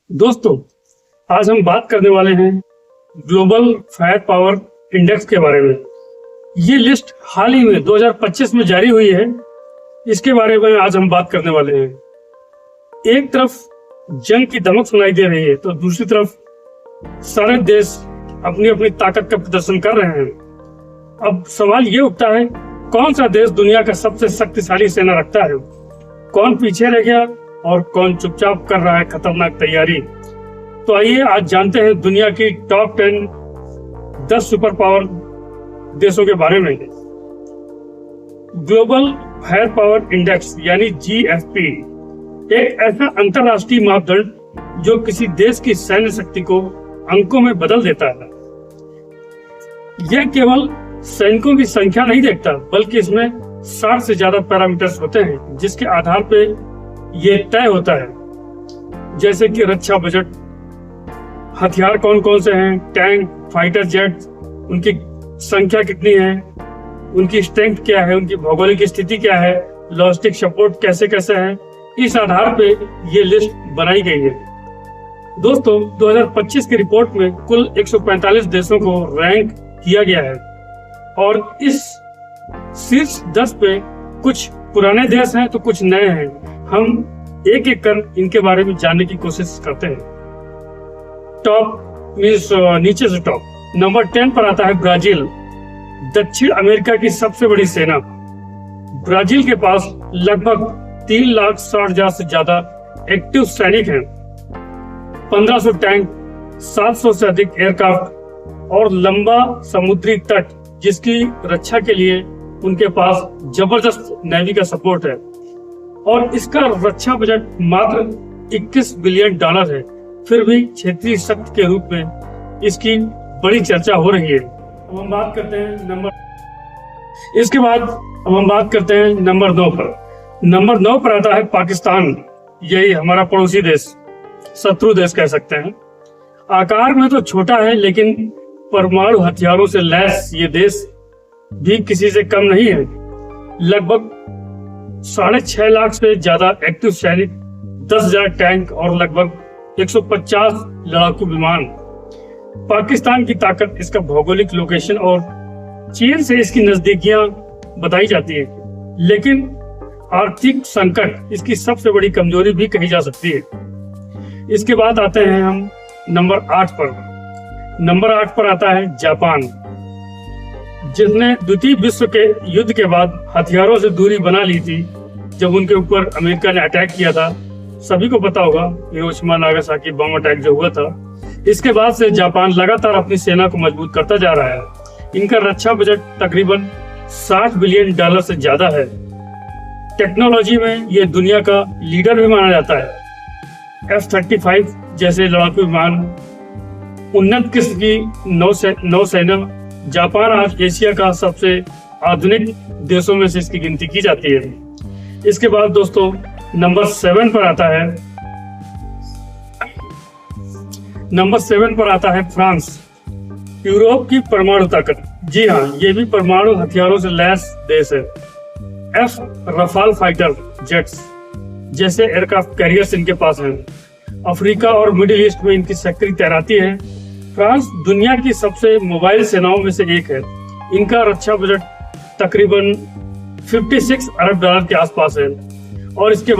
दोस्तों, आज हम बात करने वाले हैं ग्लोबल फायर पावर इंडेक्स के बारे में। ये लिस्ट हाल ही में 2025 में जारी हुई है। इसके बारे में आज हम बात करने वाले हैं। एक तरफ जंग की दमक सुनाई दे रही है तो दूसरी तरफ सारे देश अपनी अपनी ताकत का प्रदर्शन कर रहे हैं। अब सवाल ये उठता है, कौन सा देश दुनिया का सबसे शक्तिशाली सेना रखता है? कौन पीछे रह गया और कौन चुपचाप कर रहा है खतरनाक तैयारी? तो आइए आज जानते हैं दुनिया की टॉप 10 सुपर पावर देशों के बारे में। ग्लोबल फायर पावर इंडेक्स यानी GFP एक ऐसा अंतरराष्ट्रीय मापदंड जो किसी देश की सैन्य शक्ति को अंकों में बदल देता है। यह केवल सैनिकों की संख्या नहीं देखता, बल्कि इसमें 60 से ज्यादा पैरामीटर्स होते हैं जिसके आधार पे ये तय होता है, जैसे कि रक्षा बजट, हथियार कौन कौन से हैं, टैंक, फाइटर जेट, उनकी संख्या कितनी है, उनकी स्ट्रेंथ क्या है, उनकी भौगोलिक स्थिति क्या है, लॉजिस्टिक सपोर्ट कैसे कैसे है। इस आधार पे ये लिस्ट बनाई गई है। दोस्तों, 2025 की रिपोर्ट में कुल 145 देशों को रैंक किया गया है और इस शीर्ष 10 पे कुछ पुराने देश हैं तो कुछ नए हैं। हम एक एक कर इनके बारे में जानने की कोशिश करते हैं। टॉप मीन्स नीचे से टॉप। नंबर 10 पर आता है ब्राजील, दक्षिण अमेरिका की सबसे बड़ी सेना। ब्राजील के पास लगभग 3,60,000 से ज्यादा एक्टिव सैनिक हैं, 1500 टैंक, 700 से अधिक एयरक्राफ्ट और लंबा समुद्री तट, जिसकी रक्षा के लिए उनके पास जबरदस्त नेवी का सपोर्ट है। और इसका रक्षा बजट मात्र $21 बिलियन है। फिर भी क्षेत्रीय शक्ति के रूप में इसकी बड़ी चर्चा हो रही है। अब हम बात करते हैं नंबर 9 पर। नंबर 9 पर आता है पाकिस्तान। यही हमारा पड़ोसी देश, शत्रु देश कह सकते हैं। आकार में तो छोटा है, लेकिन परमाणु हथियारों से लैस ये देश भी किसी से कम नहीं है। लगभग 6.5 लाख से ज्यादा एक्टिव सैनिक, 10,000 टैंक और लगभग 150 लड़ाकू विमान। पाकिस्तान की ताकत इसका भौगोलिक लोकेशन और चीन से इसकी नजदीकियां बताई जाती है, लेकिन आर्थिक संकट इसकी सबसे बड़ी कमजोरी भी कही जा सकती है। इसके बाद आते हैं हम नंबर 8 पर। नंबर 8 पर आता है जापान, जिसने द्वितीय विश्व के युद्ध के बाद हथियारों से दूरी बना ली थी जब उनके ऊपर अमेरिका ने अटैक किया था। सभी को पता होगा हिरोशिमा नागासाकी बम अटैक जो हुआ था। इसके बाद से जापान लगातार अपनी सेना को मजबूत करता जा रहा है। इनका रक्षा बजट तकरीबन $60 बिलियन से ज्यादा है। टेक्नोलॉजी में ये दुनिया का लीडर भी माना जाता है। F-35 जैसे लड़ाकू विमान, उन्नत किस्म की नौसेना। जापान आज एशिया का सबसे आधुनिक देशों में से इसकी गिनती की जाती है। इसके बाद दोस्तों नंबर 7 पर आता है फ्रांस, यूरोप की परमाणु ताकत। जी हाँ, ये भी परमाणु हथियारों से लैस देश है। रफाल फाइटर जेट्स जैसे एयरक्राफ्ट कैरियर्स इनके पास हैं। अफ्रीका और मिडिल ईस्ट में इनकी सक्रिय तैनाती है। फ्रांस दुनिया की सबसे मोबाइल सेनाओं में से एक है। इनका रक्षा बजट तकरीबन $56 अरब के आसपास है। और इसके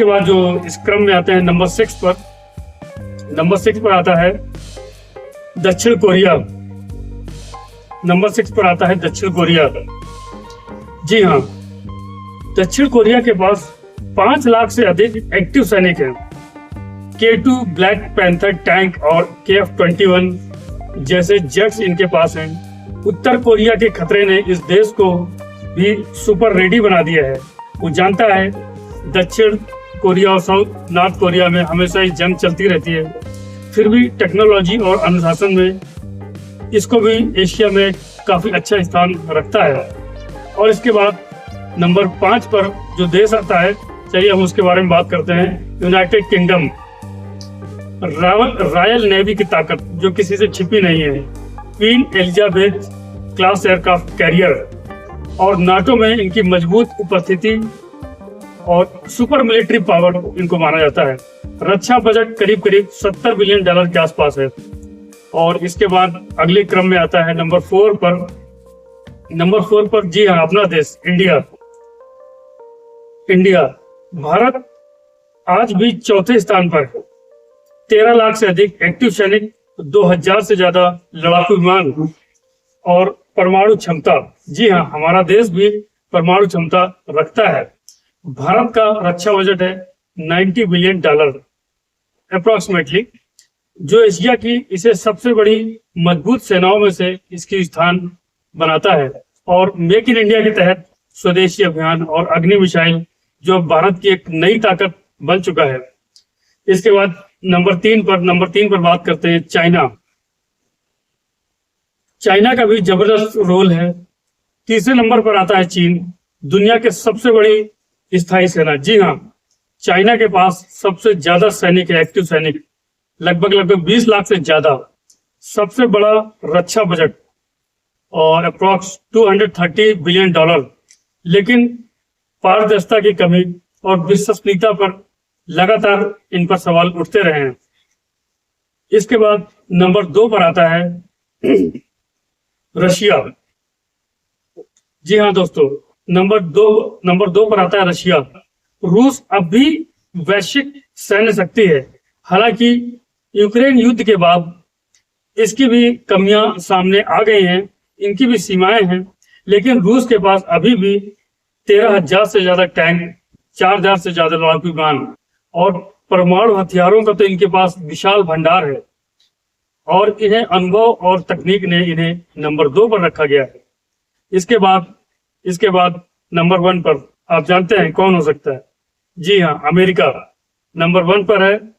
बाद जो इस क्रम में आते हैं नंबर 6 पर आता है दक्षिण कोरिया। नंबर 6 पर आता है दक्षिण कोरिया। जी हाँ, दक्षिण कोरिया के पास 5 लाख से अधिक एक्टिव सैनिक हैं। K2 ब्लैक पैंथर टैंक और KF-21 जैसे जेट्स इनके पास हैं। उत्तर कोरिया के खतरे ने इस देश को भी सुपर रेडी बना दिया है। वो जानता है दक्षिण कोरिया और नॉर्थ कोरिया में हमेशा ही जंग चलती रहती है, फिर भी टेक्नोलॉजी और अनुशासन में इसको भी एशिया में काफी अच्छा स्थान रखता है। और इसके बाद नंबर 5 पर जो देश आता है, चलिए हम उसके बारे में बात करते हैं। यूनाइटेड किंगडम, रॉयल नेवी की ताकत जो किसी से छिपी नहीं है। Queen Elizabeth class aircraft carrier और नाटो में इनकी मजबूत उपस्थिति और सुपर मिलिट्री पावर इनको माना जाता है। रक्षा बजट करीब करीब $70 बिलियन के आसपास है। और इसके बाद अगले क्रम में आता है नंबर 4 पर जी हाँ, अपना देश इंडिया। भारत आज भी चौथे स्थान पर है। 13 लाख से अधिक एक्टिव सैनिक, 2000 से ज्यादा लड़ाकू विमान और परमाणु क्षमता। जी हाँ, हमारा देश भी परमाणु क्षमता रखता है। भारत का रक्षा बजट है $90 बिलियन अप्रोक्सीमेटली, जो एशिया की इसे सबसे बड़ी मजबूत सेनाओं में से इसकी स्थान बनाता है। और मेक इन इंडिया के तहत स्वदेशी अभियान और अग्नि मिसाइल जो भारत की एक नई ताकत बन चुका है। इसके बाद नंबर तीन पर बात करते हैं चाइना का भी जबरदस्त रोल है। तीसरे नंबर पर आता है चीन, दुनिया के सबसे बड़ी स्थायी सेना। जी हाँ, चाइना के पास सबसे ज्यादा सैनिक है, एक्टिव सैनिक लगभग 20 लाख से ज्यादा। सबसे बड़ा रक्षा बजट और अप्रोक्स $230 बिलियन। लेकिन पारदर्शिता की कमी और विश्वसनीयता पर लगातार इन पर सवाल उठते रहे हैं। इसके बाद नंबर 2 पर आता है रशिया। जी हाँ दोस्तों, नंबर दो पर आता है रशिया। रूस अब भी वैश्विक सैन्य शक्ति है। हालांकि यूक्रेन युद्ध के बाद इसकी भी कमियां सामने आ गई हैं, इनकी भी सीमाएं हैं। लेकिन रूस के पास अभी भी 13,000 से ज्यादा टैंक, 4,000 से ज्यादा लड़ाकू विमान और परमाणु हथियारों का तो इनके पास विशाल भंडार है। और इन्हें अनुभव और तकनीक ने इन्हें नंबर 2 पर रखा गया है। इसके बाद नंबर 1 पर आप जानते हैं कौन हो सकता है? जी हाँ, अमेरिका नंबर 1 पर है।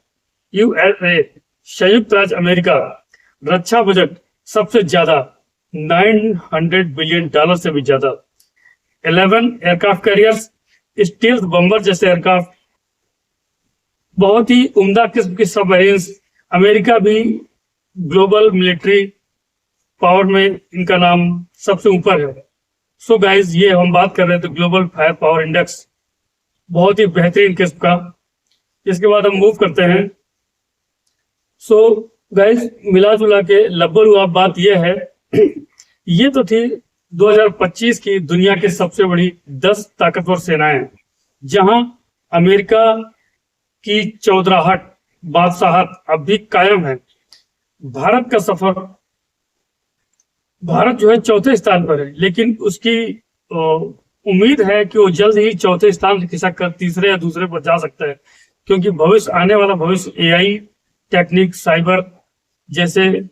यूएसए, संयुक्त राज्य अमेरिका, रक्षा बजट सबसे ज्यादा $900 बिलियन से भी ज्यादा। 11 एयरक्राफ्ट कैरियर्स, स्टील्थ बम्बर जैसे एयरक्राफ्ट, बहुत ही उम्दा किस्म की सबमरीन्स। अमेरिका भी ग्लोबल मिलिट्री पावर में इनका नाम सबसे ऊपर है। सो गाइज, ये हम बात कर रहे थे ग्लोबल फायर पावर इंडेक्स, बहुत ही बेहतरीन किस्म का। इसके बाद हम मूव करते हैं। सो गाइज, मिला जुला के लब्बल बात यह है ये तो थी 2025 की दुनिया के सबसे बड़ी 10 ताकतवर सेनाएं, जहां अमेरिका की चौधराहट, बादशाहत अब भी कायम है। भारत का सफर, भारत जो है चौथे स्थान पर है, लेकिन उसकी उम्मीद है कि वो जल्द ही चौथे स्थान से खिसक कर तीसरे या दूसरे पर जा सकता है, क्योंकि आने वाला भविष्य एआई टेक्निक, साइबर जैसे